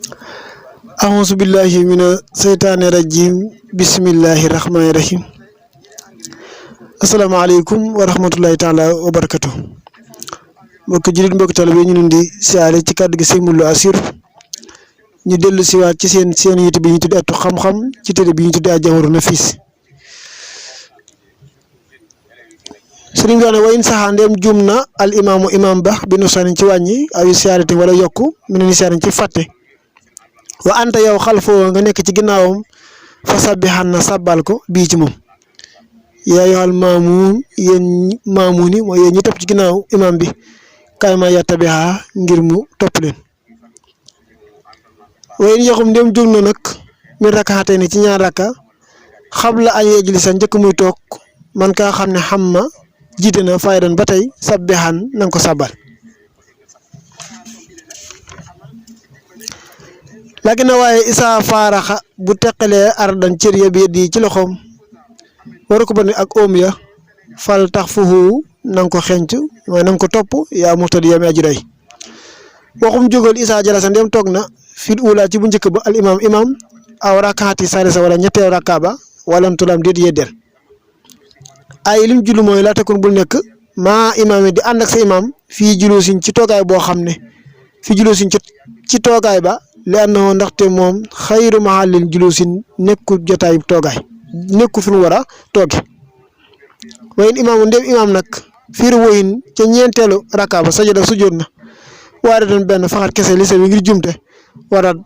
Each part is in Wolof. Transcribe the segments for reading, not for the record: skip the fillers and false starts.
أعوذ بالله من الشيطان الرجيم بسم الله الرحمن الرحيم السلام عليكم ورحمة الله تعالى وبركاته mbokk julit mbokk talibé ñu di siaré ci kaddu gi Sëñ Modou Lo Assir ñu dellu ci waat ci seen yitte bi ñu tuddi Atu Xam-Xam ci télé bi ñu tuddi Al-Jawharu Nafis sëriñ bi wa in saxa ndem jumna al imam ba bi nu sanin ci wàññi aw siarati wala yokku mi ne ni siaran ci fàtte wa anta yow xalfoo nga nekk ci ginnaawam fa sabbihan na sabbal ko bii ci moom yaa yoxal maamuun yéen maamuuni mooy yéen ñi topp ci ginnaaw imam bi kaay ma yattabiha ngir mu topp leen waaye in yaxum ndem jóg na nag mi rakkaatee ni ci ñaar rakka xabla an yejlisa njëkk muy toog man kaa xam ne xam ma jiite na faydan ba tey sabbihan na nga ko sabbal laakin na waaye isaa faaraxa bu teqalee ardan cër ya bi di ci loxoom waru ko ba ak oom ya fal tax fuhu na nga ko xenc mooy na nga ko topp yaa muxtadi yaa mi aju doy waxum jógal isaa jalasa ndem toog na fil ula ci bu njëkk ba al imam aw rakkaati salisa wala ñetteew rakka ba walam tulam déet yeddeel ay lim jullu mooy laa takun bul nekk maa imaam yi di ànd ak sa imam fii julusin ci toogaay boo xam ne fii julusin ci toogaay ba li àndoo ndaxte moom xayru mahallin julusin nekkul jotaay toogaay nekkul fi mu war a tooge wayin imaamu ndem imaam nag fiir woyin ca ñeenteelu rakka ba sajada sujjóot na waare doon benn faxat kese li sa wi ngir jumte waraat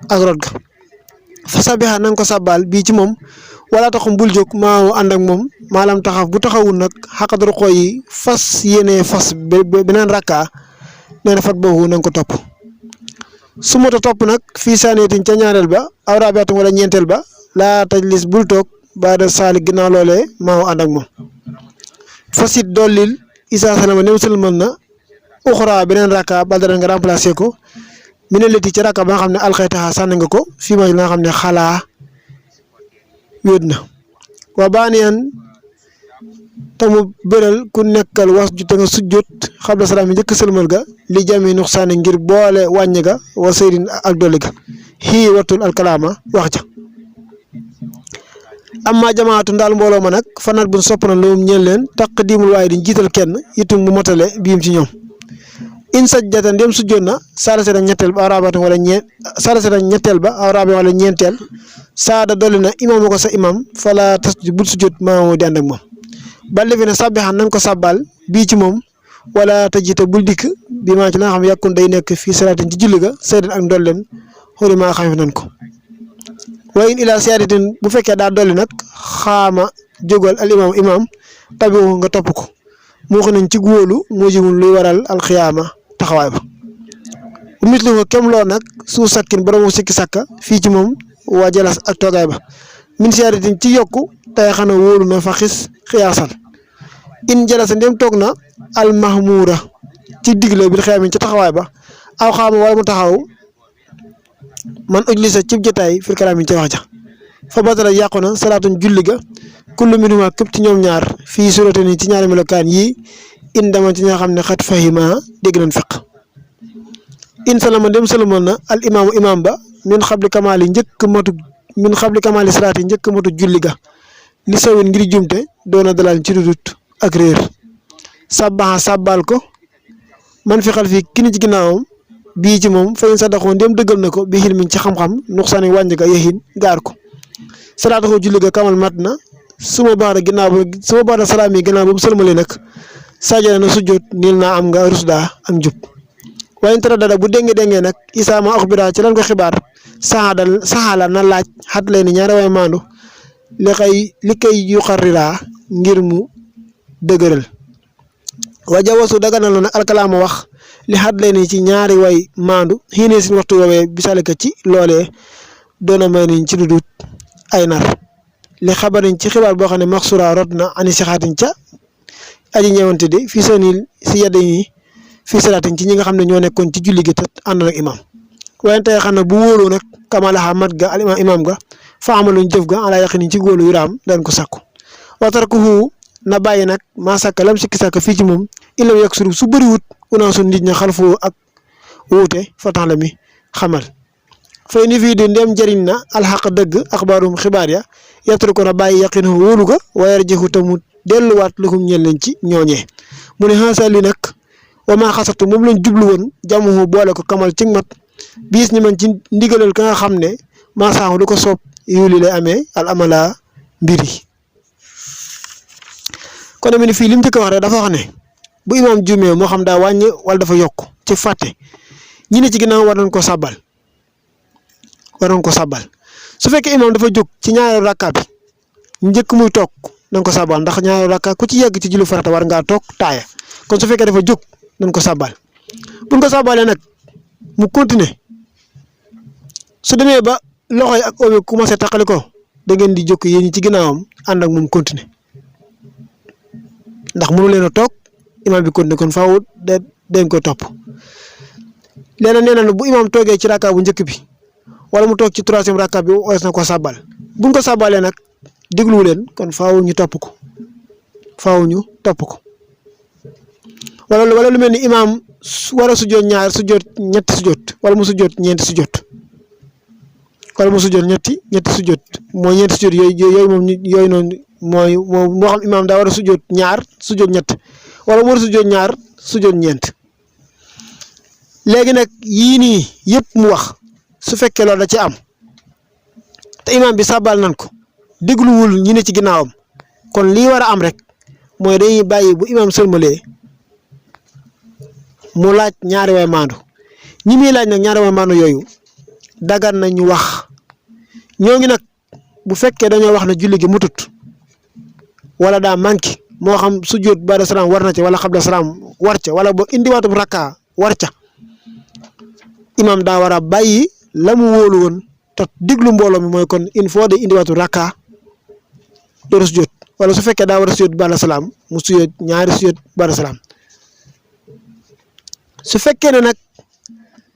ak rot ga fa sabiha na nga ko sabbal bii ci moom wala taxum bul jóg maa ànd ak moom maalam taxaf bu taxawul nag xaqadar xooy yi fas yéenee fas beneen rakka nee na fat boobu na nga ko topp su ma topp nag fii saaneetin ca ñaareel ba aw rabiatum wala ñeenteel ba laa tajlis bul toog ba da saali ginnaaw loolee maa ànd ak moom fasit dollil isa salama nem sëlmal na uxra beneen rakka ba dara nga remplacé ko mi ne leti ci rakka ba nga xam ne alxaytaxa sànni nga ko fii ma la nga xam ne xalaa wéet na waa baaniyan tamu bëral ku nekkal was ju te nga sujjut xabla salaam yi njëkk sëlmal ga li jami nuxsaani ngir boole wàññi ga wa seydin ak dolli ga xii wattul alkalaama wax ja amma jamaatu ndaal mbooloo ma nag fanat buñ sopp na loom ñeen leen taqdimul waaye diñ jiital kenn itum mu motale biim ci ñoom in sajjata ndem sujjoon na salaseta ñetteel ba aw rabiata wala salaseta ñetteel ba aw rabi wala ñeenteel saada dolli na imaam ko sa imam fala tasjud bul sujjot maamoo di ànd ak moom ba lefi ne sabbihan nañ ko sabbal bii ci moom wala tajita bul dikk bi maa ci la nga xam yàkkun day nekk fii salaatin ci julli ga saydan ak ndolleen xooli maa xam nañ ko wayin ila siyaadatin bu fekkee daa dolli nag xaama jógal al imam tabiwu nga topp ko moo xam nañ ci góolu moo jimul luy waral alxiyaama taxawaay ba bu mit li ko kem loo nag suu sakkin boroomu sikki sakka fii ci moom waa jalas ak toogaay ba min siyaadatin ci yokku tey xana wóolu na fa xiyaasal in jalasa ndem toog na almahmuura ci digle bil xiyaamin ci taxawaay ba aw xaama wala mu taxaw man ujlisa cib jotaay fil kalaamin ci wax ja fa batala yàqu na salaatun julli ga kullu minhuma képp ci ñoom ñaar fii surate ni ci ñaari melokaan yii in dama ci ñoo xam ne xat fahima dégg nañ fiq in salama dem salamal na al imam ba min xabli kamaali salaati njëkk matu julli ga li sawin ngir jumte doona dalal ci dudut ak réer sabbaha sabbal ko man fi xal fii ki ni ci ginnaawam bii ci moom fayin sadaxoo ndem dëggal na ko bi xilmin ci xam-xam nuqsaani wàññi ga yehin gaar ko salaataxoo julli ga kamal mat na suma baax da salaam yi ginnaaw ba mu sëlmalee nag sajana na sujjoot niil naa am nga rusda ak njub waaye tara dada bu déngee nag isaama axbira ci lan ko xibaar saxaala na laaj xat lay ni ñaari way maandu li kay yu xarriraa ngir mu dëgëral wajawasu daganal na alkalaama wax li xat lay ni ci ñaari way maandu xiinee sin waxtu woowee bisalika ci loolee doona may niñ ci dudut ay nar li xabariñ ci xibaar boo xam ne maxsura rot na ani sixaatin ca aji ñëwante de fii sonil si yedda yi fii salaatin ci ñi nga xam ne ñoo nekkoon ci julli gi te ànd ak imam waaye tey xam ne bu wóoloo nag kamalaxa mat ga al imam ga fa amaluñ jëf ga ala yaqinin ci góolu yu raam daan ko sàkku watarkuhu na bàyyi nag maa sàkka lam sikki sàkk fii ci moom illam yak suru su bëriwut unaa sun nit ña xalfoo ak wuute fa tax la mi xamal fay ni fii di ndem jëriñ na alxaq dëgg axbaarum xibaar ya yatru ko na bàyyi yaqin wóolu ga waaye jëfu tamu delluwaat luxum ñeel leen ci ñooñee mu ne xaasa li nag wa maa xasatu moom lañ jublu woon jamuhu boole ko kamal ci mat biis ñi man ci ndigalal ka nga xam ne maasaaxu lu ko soob yuli lay amee al amala mbir yi kon mi ni fii li mu njëkk a wax rek dafa wax ne bu imaam juumee moo xam daa wàññi wala dafa yokk ci fàtte ñi ne ci ginnaaw war nañ ko sàbbal su fekkee imaam dafa jóg ci ñaareelu rakka bi njëkk muy toog nañ ko sàbbal ndax ñaareelu rakka ku ci yegg ci julli farata war ngaa toog taaya kon su fekkee dafa jóg nañ ko sàbbal buñ ko sàbbalee nag mu continuer su demee ba loxo yi ak oom yi commencé taqali ko da ngeen di jóg yéen ñi ci ginnaawam ànd ak moom continuer ndax mënu leen a toog imaam bi continuer kon faaw dañ koy topp léeg-léeg nee na bu imaam toogee ci rakka bu njëkk bi wala mu toog ci troisième rakka bi oos na ko sàbbal buñ ko sàbbalee nag dégluwu leen kon faaw ñu topp ko wala lu mel ni imaam war a sujjoot ñaar sujjoot ñetti sujjoot wala mu sujjoot ñeenti sujjoot wala mu sujjoot ñetti sujjoot mooy ñeenti sujjoot yooyu moom yooyu noonu mooy moo xam imaam daa war a sujjoot ñaar sujjoot ñett wala mu war a sujjoot ñaar sujjoot ñeent léegi nag yii nii yëpp mu wax su fekkee loolu da ci am te imaam bi sàbbal nan ko dégluwul ñi ne ci ginnaawam kon lii war a am rek mooy dañuy bàyyi bu imaam sëlmalee mu laaj ñaari way maandu ñi muy laaj nag ñaari way maandu yooyu dagan na ñu wax ñoo ngi nag bu fekkee dañoo wax ne julli gi mutut wala daa manqué moo xam sujjóot ba'da salaam war na ca wala xabla salaam war ca wala boo indiwaatum rakka war ca imaam daa war a bàyyi la mu wóolu woon te diglu mbooloo mi mooy kon il faut de indiwaatu rakka door a sujjóot wala su fekkee daa war a sujjóot ba'da salaam mu sujjóot ñaari sujjóot ba'da salaam su fekkee ne nag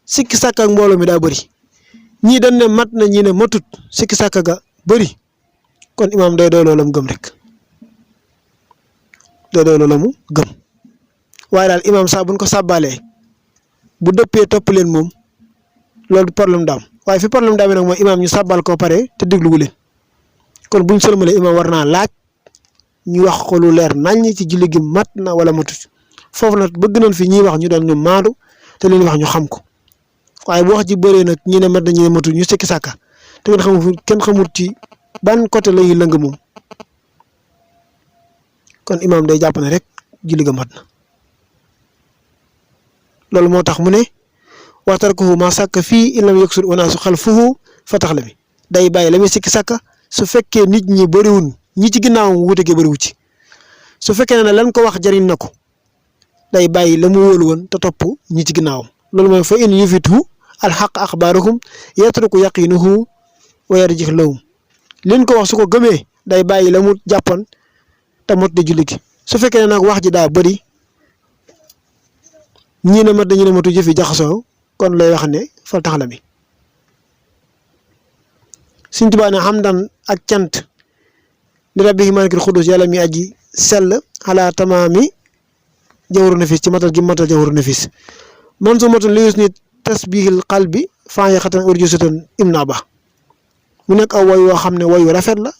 sikki sàkk ak mbooloo mi daa bëri ñii dañ ne mat na ñii ne matut sikki sàkk ga bëri kon imaam day doy loolam gëm rek waaye daal imaam saa buñ ko sàbbaalee bu dëppee topp leen moom loolu problème daam waaye fi problème daamee nag mooy imaam ñu sàbbal ko pare te dégluwu leen kon buñ sëlmalee imaam war naa laaj ñu wax ko lu leer naññ ci julli gi mat na wala matut foofu nag bëgg nañ fi ñiy wax ñu doon ñu maandu te leen wax ñu xam ko waaye bu wax ji bëree nag ñi ne mat na ñi ne matut ñu sikki sàkka te kenn xamul ci ban côté la ñuy lëng moom kon imaam day jàpp ne rek julli ga mat na loolu moo tax mu ne wa tarkuhu ma sàkk fii in lam yaksur unaasu xalfuhu fa tax la mi day bàyyi la muy sikki sàkka su fekkee nit ñi bëriwul ñi ci ginnaawam wuute gi bëriwu ci su fekkee ne lan ko wax jariñ na ko day bàyyi la mu wóolu woon te topp ñi ci ginnaawam loolu mooy fa in yufitu alxaq axbaaruhum yatruku yaqinuhu wa yarjih lahum leen ko wax su ko gëmee day bàyyi la mu jàppoon te mot di julli gi su fekkee ne nag wax ji daa bëri ñii ne mat dañu ne matu jëfi jaxasoo kon lay wax ne fal tax la mi Sëñ Tuubaa ne hamdan ak cant li rabbihi maalikil xudus yàlla mi aji sell ala tamaami jawharu nafis ci matal gi matal jawharu nafis man su matul li yus ni tasbihil qalbi fan yaqatan urjusatan imna ba mu nekk aw woy woo xam ne woyu rafet la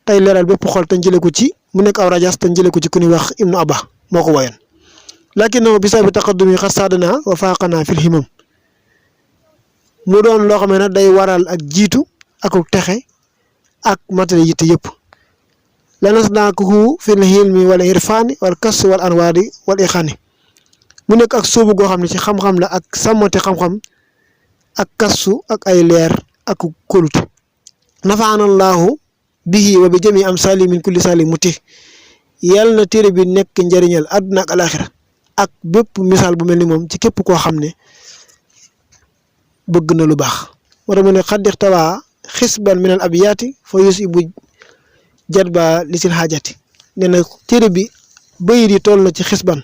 tey leeral bépp xol te jële ko ci mu nekk aw rajas te jële ko ci ku ñuy wax ibnu abba moo ko woyoon lakinnahu bisa bi taqaddumi xat saadana wa faaqana fil himam mu doon loo xam ne day waral ak jiitu ak texe ak matale yitte yëpp lanasnaakuhu fil hilmi wal irfaani wal kas wal anwaari wal ixaani mu nekk ak sóobu goo xam ne ci xam-xam la ak sàmmate xam-xam ak kassu ak ay leer ak kóolute nafaanallahu bihi wa bi jami am sali min kulli sali muti yàlla na téere bi nekk njëriñal àdduna ak alaxira ak bépp misaal bu mel ni moom ci képp koo xam ne bëgg na lu baax moo tax mu ne xaddix tawaa xisban min al abiyaati fa yusibu jadba li sil xaajati nee na téere bi bayit yi toll na ci xisban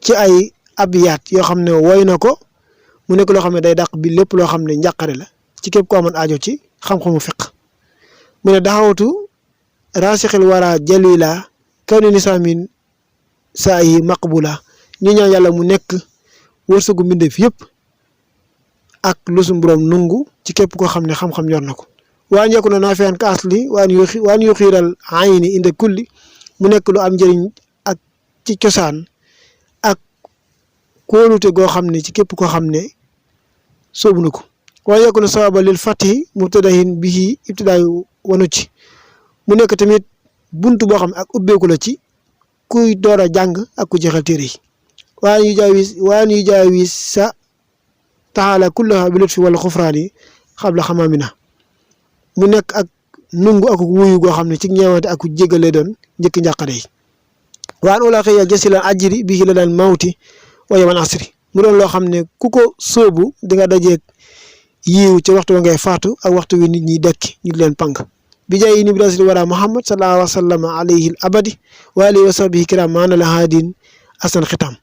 ci ay abiyaat yoo xam ne woy na ko mu nekk loo xam ne day dàq bi lépp loo xam ne njàqare la ci képp ko amoon aajo ci xam-xamu fiq mu ne daxawatu rasixil wara jalila kaw ni nisaamin saa yi maqbula ñu ñaan yàlla mu nekk wërsëgu mbindeef yëpp ak lu suñu borom nungu ci képp koo xam ne xam-xam yor na ko waan yokku na naafian ka asli waan yu xiiral ayni inda kulli mu nekk lu am njëriñ ak ci cosaan ak kóolute goo xam ne ci képp koo xam ne soobu na ko waan yokku na sababa lil fatihi mubtadahin bihi ibtidaayu wanu ci mu nekk tamit buntu boo xam ne ak ubbeeku la ci kuy door a jàng ak ku jeexal téere yi waan yu jaawis sa taala kullaha bi lutfi wala xufraani xabla xamaamina mu nekk ak nungu ak wuyu goo xam ne ci ñeewante ak jégale doon njëkk njàqare yi waan ola xëya jasilan ajri bii la daan mawti wa yaman asri mu doon loo xam ne ku ko sóobu di nga dajeeg yiiw ci waxtu wa ngay faatu ak waxtu wi nit ñi dekki ñu di leen pang bi jaay ni brasil wara muhammad sallallahu alayhi wa sallam alayhi al abadi wa alihi wa sahbihi kiram maana la haadin asan xitam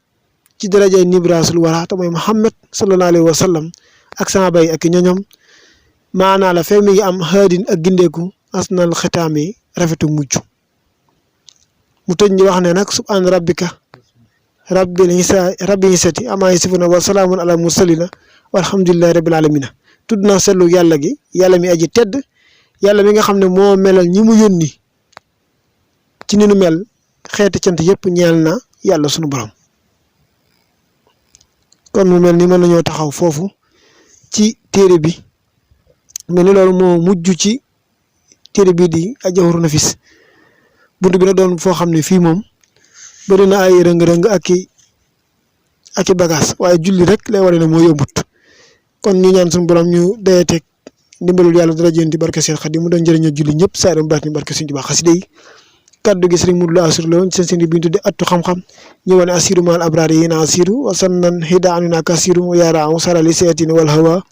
ci darajay ni brasil wara te mooy muhammad sallallahu alayhi wa sallam ak sahaaba yi ak ñoñom maanaa la fee mi ngi am haadin ak gindeeku asnal xitaam yi rafetu mujj mu tëj ñi wax ne nag subhaan rabbika rabbil izzati ammaa yasifuuna wa salaamun ala mursalina walhamdulillahi rabbil alamina tudd naa seetlu yàlla gi yàlla mi aji tedd yàlla mi nga xam ne moo melal ñi mu yónni ci ni nu mel xeeti cant yëpp ñeel na yàlla sunu borom kon mu mel ni mën nañoo taxaw foofu ci téere bi mel ni loolu moo mujj ci téere bii di Jawharu Nafis buntu bi nag doon foo xam ne fii moom bëri na ay rëng-rëng ak i bagage waaye julli rek lay wane ne moo yombut kon ñu ñaan suñu borom ñu dayeteeg ndimbalul yàlla dara jënti barke Seex Xaadim mu doon njëriñoo julli ñëpp saa doon baat ni barke Sëriñ Tuubaa xasida yi kaddu gi Sëriñ Modou Lo Assirou la woon seen seen bi ñu tudde attu xam-xam ñu wane Assirou maal abraar yi na Assirou wa sannan hida anu naak Assirou yaara am sarali seetin wal hawa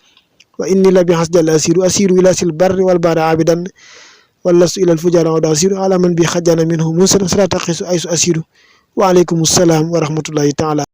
wa inni la bi xas jàll Assirou ila sil barri wal baara abidan wala su ilal fujara wa da Assirou ala man bi xajjana minhu musalam sala taqisu aysu Assirou wa aleykum salaam wa rahmatullahi taala